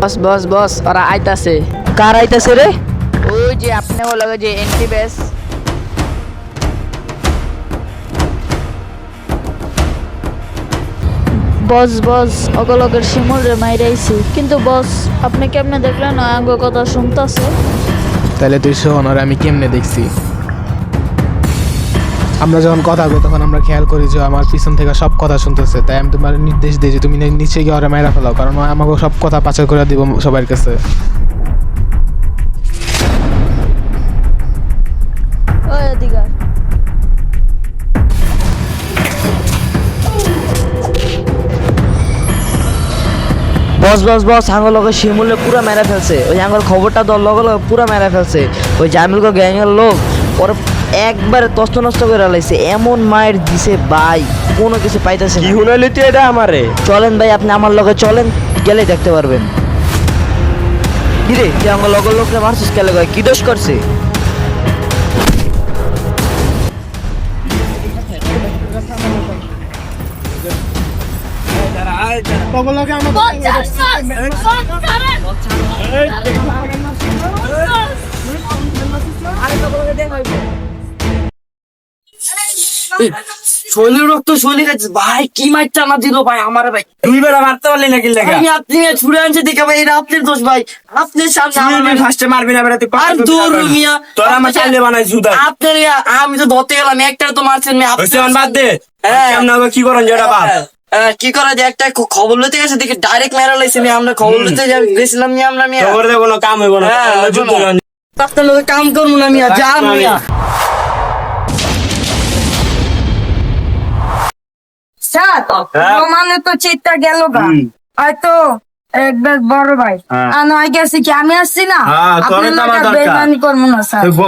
বস বস বস ওরা আইতাছে। কার আইতাছে রে? ওই যে আপনি ও লগে যে এন্ট্রি বেস। বস বস অগলগের শিমুল রে মাইরাইছি, কিন্তু বস আপনি কেমনে দেখলেন আঙ্গ কথা শুনতাছে? তাহলে তুই শোন, আর আমি কেমনে দেখছি। আমরা যখন কথা কই তখন আমরা খেয়াল করি যে আমার পিছন থেকে সব কথা শুনতেছে, তাই আমি তোমার নির্দেশ দিই যে তুমি নিচে গিয়ে ওরা মাইরা ফেলাও, কারণ ও আমাকে সব কথা পাচার করে দিব সবার কাছে। ওই এদিকে বস বস বস আঙ্গুর লগে শিমুলে পুরা মেরা ফেলছে। ওই আঙ্গুর খবরটা দল লগে লগে পুরা মেরা ফেলছে। ওই জামিলগো গ্যাংয়ের লোক ওরা একবারে তস্ত নষ্ট করে লাইছে, এমন মায়ের দিছে ভাই, কোনো কিছু পাইতেছে কি না। হুনালি তুই এটা আমারে? চলেন ভাই, আপনি আমার লগে চলেন, গেলেই দেখতে পারবেন। কিরে তুই আমার লগের লোকরে মারছিস কেলে? কি দোষ করছে? শৈলের রক্ত শৈলে গেছে ভাই, কি মাইরটা না দিল ভাই আমার ভাই। তুই বেড়া মারতে পারলি নাকি লেখা? আমি আপনি ছুড়ে আনছে দেখে ভাই, এটা আপনার দোষ ভাই। আপনি সামনে তুই ফার্স্টে মারবি না বেড়া, তুই আর দূর মিয়া, তোরা আমার চাইলে বানাই জুদা। আপনার আমি তো ধরতে গেলাম, একটা তো মারছেন মিয়া। হইছে অন বাদ দে। হ্যাঁ। কেমন হবে কি করেন যেটা বাপ? কি করা যায়, একটা খবর লইতে গেছে দেখি ডাইরেক্ট মেরা লাইছে মিয়া। আমরা খবর লইতে গেছিলাম মিয়া, আমরা মিয়া খবর দে, কোনো কাম হইব না। হ্যাঁ, যুদ্ধ হইবো না। আপনার লোকের কাম করবো না মিয়া, যা মিয়া। স্যার হ্যাঁ। রোমানে তো চিত্তা গেল গা, হয়তো একবার বড় ভাই হ্যাঁ। আর নয় গেছে কি আমি আসছি না, হ্যাঁ, তোরে আপনার তো আমার লগে দরকার। বেইমানি করবো না স্যার। তুই ব।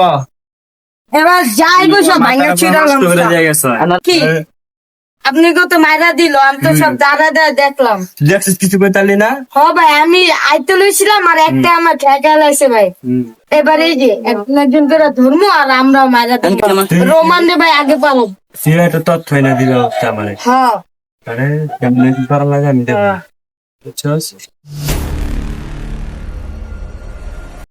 এবার যাইবো সব ভাঙা ছিড়ালাম নষ্ট করে স্যার। দিয়ে গেছে। কি আপনি কত মাইরা দিল, আমি তো সব দাদা দাদা দেখলাম। দেখছিস কিছু কই তালি না? হ ভাই, আমি আইতে লইছিলাম আর একটা আমার ঠেকা লাইছে ভাই। এবার এই যে একজন করে ধর্ম আর আমরাও মাইরা দিই। রোমান রে ভাই আগে পালাম। তুই একটা তথ্য না দিল আমারে। হ্যাঁ আরে কেমনে কি করা লাগে আমি দেখব। বুঝছস?